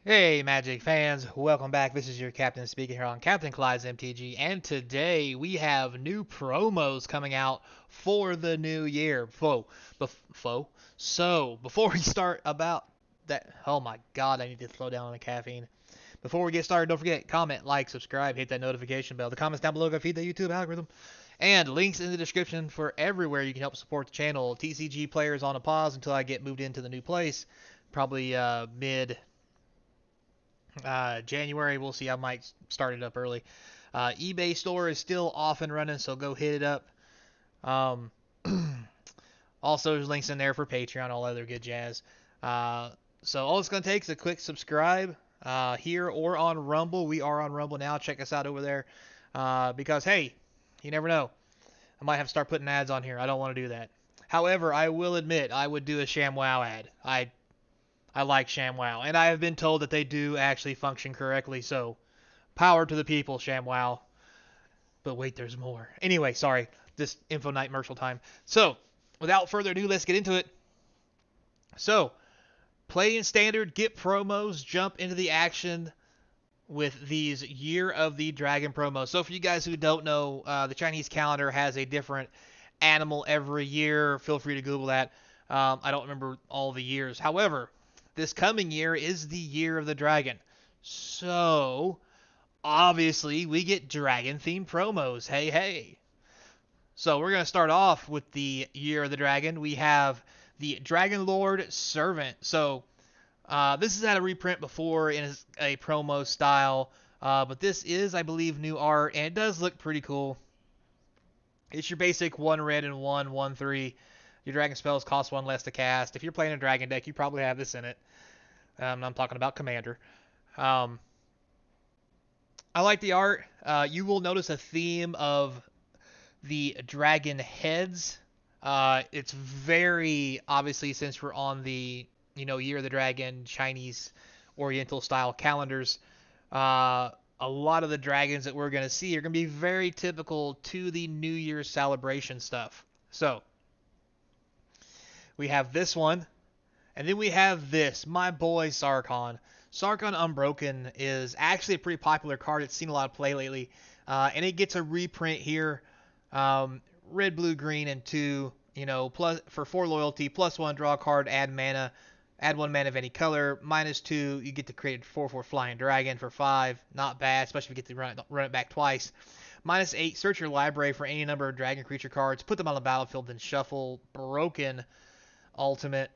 Hey Magic fans, welcome back. This is your captain speaking here on Capnclydes MTG, and today we have new promos coming out for the new year. So before we start about that, oh my God, I need to slow down on the caffeine. Before we get started, don't forget comment, like, subscribe, hit that notification bell. The comments down below go feed the YouTube algorithm, and links in the description for everywhere you can help support the channel. TCG players on a pause until I get moved into the new place, probably mid January. We'll see. I might start it up early. eBay store is still off and running, so go hit it up. Um, Also, there's links in there for Patreon, all other good jazz. Uh, so all it's going to take is a quick subscribe here or on Rumble. We are on Rumble now. Check us out over there because, hey, you never know. I might have to start putting ads on here. I don't want to do that. However, I will admit I would do a ShamWow ad. I like ShamWow, and I have been told that they do actually function correctly. So power to the people, ShamWow. But wait, there's more. Anyway, sorry, this Info Night commercial time. So without further ado, let's get into it. So play in standard, get promos, jump into the action with these Year of the Dragon promos. So for you guys who don't know, the Chinese calendar has a different animal every year. Feel free to Google that. I don't remember all the years. However, this coming year is the Year of the Dragon. So, obviously, we get dragon-themed promos. Hey, hey. So, we're going to start off with the Year of the Dragon. We have the Dragon Lord Servant. So, this has had a reprint before in a promo style. But this is, I believe, new art, and it does look pretty cool. It's your basic 1 red and 1/1/3. Your dragon spells cost 1 less to cast. If you're playing a dragon deck, you probably have this in it. I'm talking about Commander. Um, I like the art. You will notice a theme of the dragon heads. It's very obviously, since we're on the Year of the Dragon Chinese Oriental style calendars. A lot of the dragons that we're going to see are going to be very typical to the New Year's celebration stuff. So we have this one, and then we have this, my boy Sarkon. Saron Unbroken is actually a pretty popular card. It's seen a lot of play lately, and it gets a reprint here. Red, blue, green, and 2. Plus for 4 loyalty, +1 draw a card, add mana, add 1 mana of any color. -2, you get to create a 4/4 flying dragon for 5. Not bad, especially if you get to run it back twice. -8, search your library for any number of dragon creature cards, put them on the battlefield, then shuffle. Broken ultimate.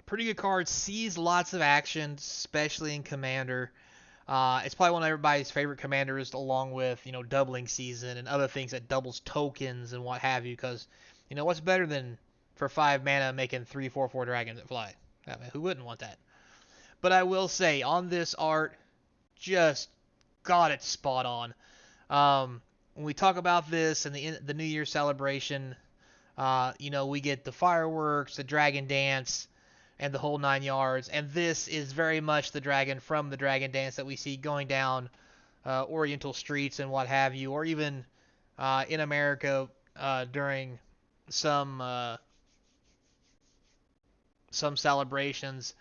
Pretty good card. Sees lots of action, especially in Commander. It's probably one of everybody's favorite commanders, along with doubling season and other things that doubles tokens and what have you. Because what's better than for 5 mana making 3/4/4 dragons that fly? I mean, who wouldn't want that? But I will say on this art, just got it spot on. When we talk about this and the New Year celebration, we get the fireworks, the dragon dance, and the whole 9 yards. And this is very much the dragon from the dragon dance that we see going down Oriental streets and what have you, or even in America during some some celebrations,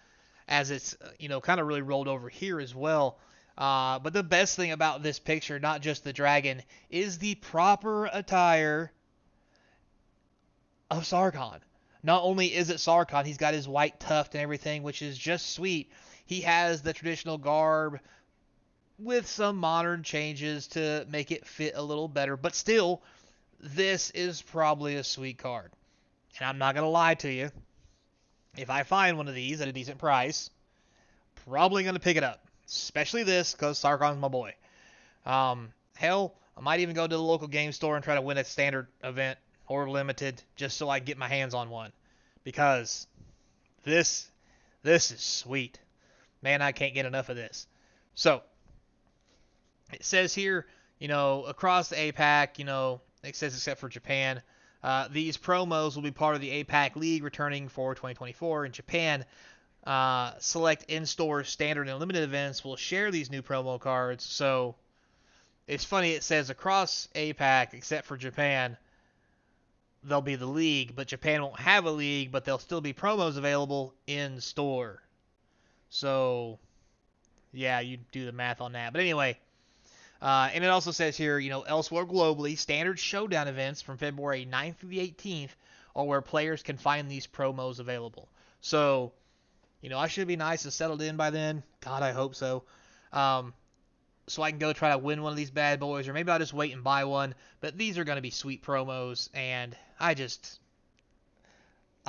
as it's kind of really rolled over here as well. But the best thing about this picture, not just the dragon, is the proper attire of Sarkon. Not only is it Sarkon, he's got his white tuft and everything, which is just sweet. He has the traditional garb with some modern changes to make it fit a little better, but still, this is probably a sweet card. And I'm not going to lie to you. If I find one of these at a decent price, probably going to pick it up. Especially this, because Sarkon's my boy. Hell, I might even go to the local game store and try to win a standard event or limited just so I get my hands on one. Because this is sweet. Man, I can't get enough of this. So, it says here, across the APAC, it says except for Japan, these promos will be part of the APAC League returning for 2024 in Japan. Select in-store standard and limited events will share these new promo cards. So it's funny, it says across APAC except for Japan there'll be the league, but Japan won't have a league, but there'll still be promos available in store. So, yeah, you do the math on that. But anyway, and it also says here, elsewhere globally, standard showdown events from February 9th through the 18th are where players can find these promos available. So, I should be nice and settled in by then. God, I hope so. Um, so I can go try to win one of these bad boys, or maybe I'll just wait and buy one. But these are going to be sweet promos, and I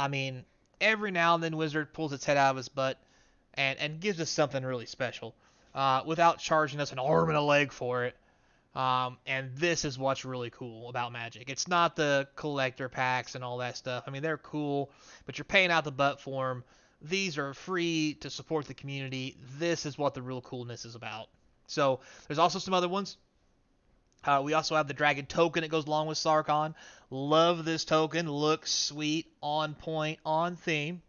mean, every now and then Wizard pulls its head out of its butt and gives us something really special without charging us an arm and a leg for it. And this is what's really cool about Magic. It's not the collector packs and all that stuff. I mean, they're cool, but you're paying out the butt for them. These are free to support the community. This is what the real coolness is about. So there's also some other ones. We also have the Dragon token that goes along with Sarkhan. Love this token. Looks sweet, on point, on theme.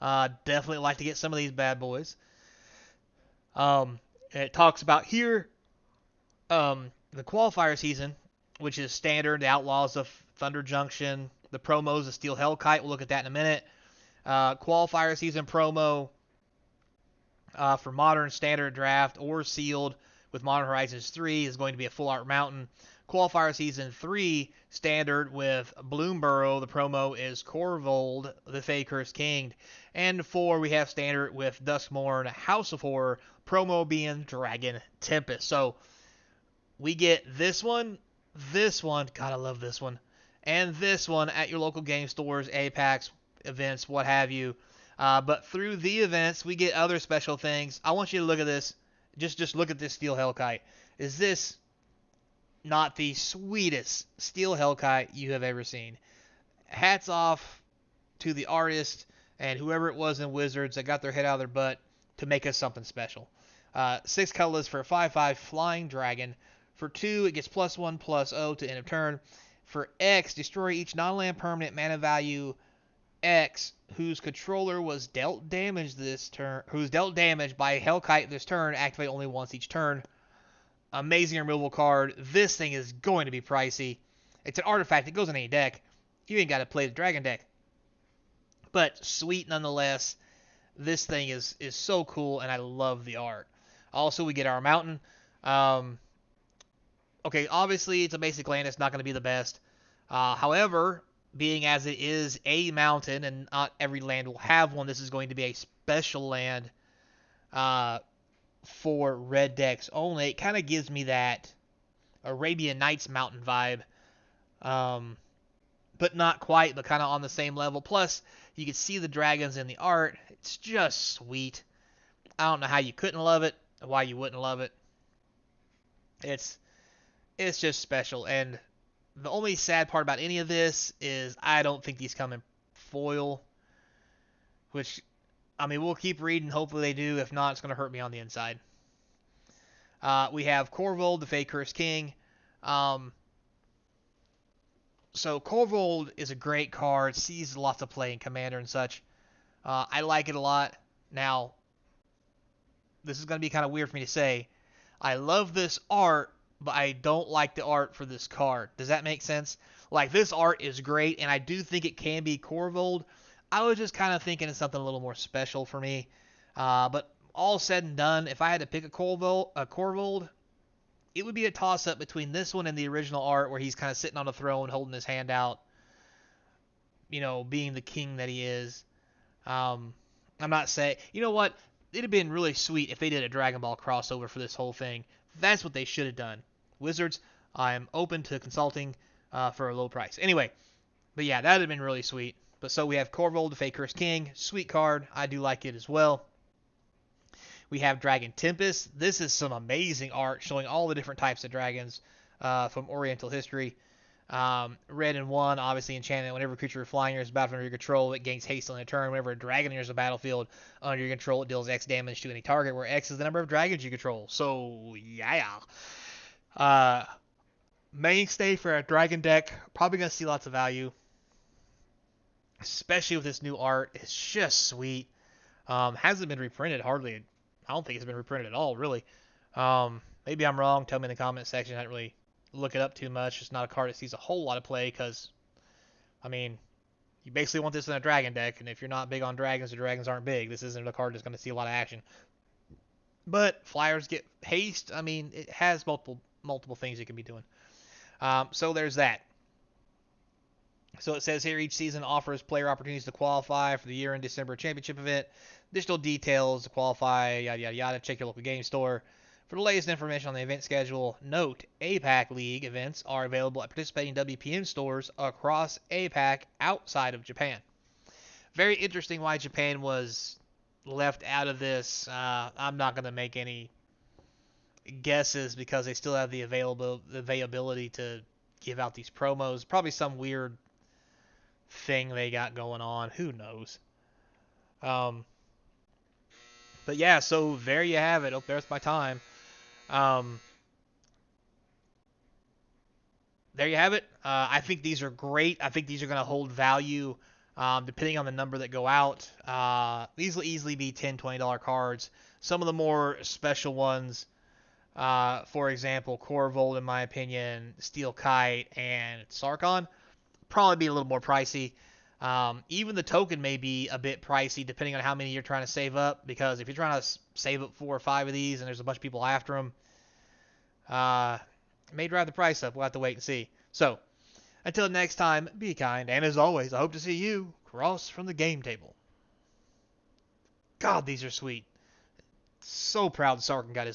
Definitely like to get some of these bad boys. It talks about here the qualifier season, which is standard, the Outlaws of Thunder Junction, the promos of Steel Hellkite. We'll look at that in a minute. Qualifier season promo for Modern Standard Draft or Sealed with Modern Horizons 3 is going to be a Full Art Mountain. Qualifier Season 3 Standard with Bloomborough, the promo is Corvold, the Faker's King. And 4 we have Standard with Duskmorn, House of Horror, promo being Dragon Tempest. So we get this one, God I love this one, and this one at your local game stores, Apex, events, what have you. But through the events, we get other special things. I want you to look at this. Just look at this Steel Hellkite. Is this not the sweetest Steel Hellkite you have ever seen? Hats off to the artist and whoever it was in Wizards that got their head out of their butt to make us something special. 6 colorless for a 5/5 Flying Dragon. For 2, it gets +1/+0 to end of turn. For X, destroy each non-land permanent mana value X whose controller was dealt damage this turn, who's dealt damage by a Hellkite this turn, activate only once each turn. Amazing removal card. This thing is going to be pricey. It's an artifact. It goes in any deck. You ain't got to play the Dragon deck. But sweet nonetheless. This thing is so cool, and I love the art. Also, we get our mountain. Okay, obviously it's a basic land. It's not going to be the best. However, being as it is a mountain and not every land will have one, this is going to be a special land for red decks only. It kind of gives me that Arabian Nights mountain vibe, but not quite, but kind of on the same level. Plus, you can see the dragons in the art. It's just sweet. I don't know how you couldn't love it, why you wouldn't love it. It's just special, and the only sad part about any of this is I don't think these come in foil, which, I mean, we'll keep reading. Hopefully they do. If not, it's going to hurt me on the inside. We have Corvold, the Faker's King. So Corvold is a great card. Sees lots of play in Commander and such. I like it a lot. Now, this is going to be kind of weird for me to say. I love this art, but I don't like the art for this card. Does that make sense? Like, this art is great, and I do think it can be Corvold. I was just kind of thinking of something a little more special for me. But all said and done, if I had to pick a Corvold, it would be a toss-up between this one and the original art where he's kind of sitting on a throne holding his hand out, being the king that he is. I'm not saying... You know what? It'd have been really sweet if they did a Dragon Ball crossover for this whole thing. That's what they should have done. Wizards, I am open to consulting for a low price. Anyway, but yeah, that would have been really sweet. But so we have Corvold, the Faker's King. Sweet card. I do like it as well. We have Dragon Tempest. This is some amazing art showing all the different types of dragons from Oriental history. Red and 1, obviously enchantment. Whenever a creature flying is battled under your control, it gains haste on a turn. Whenever a dragon enters the battlefield under your control, it deals X damage to any target, where X is the number of dragons you control. So, yeah. Mainstay for a dragon deck. Probably going to see lots of value. Especially with this new art. It's just sweet. Hasn't been reprinted hardly. I don't think it's been reprinted at all, really. Maybe I'm wrong. Tell me in the comment section. I didn't really look it up too much. It's not a card that sees a whole lot of play because, I mean, You basically want this in a dragon deck, and if you're not big on dragons, the dragons aren't big. This isn't a card that's going to see a lot of action. But flyers get haste. I mean, it has multiple things you can be doing. So there's that. So it says here each season offers player opportunities to qualify for the year-end December championship event. Additional details to qualify, yada yada yada. Check your local game store. For the latest information on the event schedule, note APAC League events are available at participating WPN stores across APAC outside of Japan. Very interesting why Japan was left out of this. I'm not going to make any guesses because they still have the availability to give out these promos. Probably some weird thing they got going on. Who knows? Um, but yeah, so there you have it. Oh, there's my time. Um, there you have it. I think these are great. I think these are going to hold value depending on the number that go out. These will easily be $10, $20 cards. Some of the more special ones, for example, Corvold, in my opinion, Steel Kite, and Sarkon, probably be a little more pricey. Even the token may be a bit pricey depending on how many you're trying to save up, because if you're trying to save up 4 or 5 of these and there's a bunch of people after them, it may drive the price up. We'll have to wait and see. So, until next time, be kind, and as always, I hope to see you across from the game table. God, these are sweet. So proud Sarkin got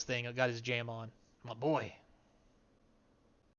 his jam on. My boy.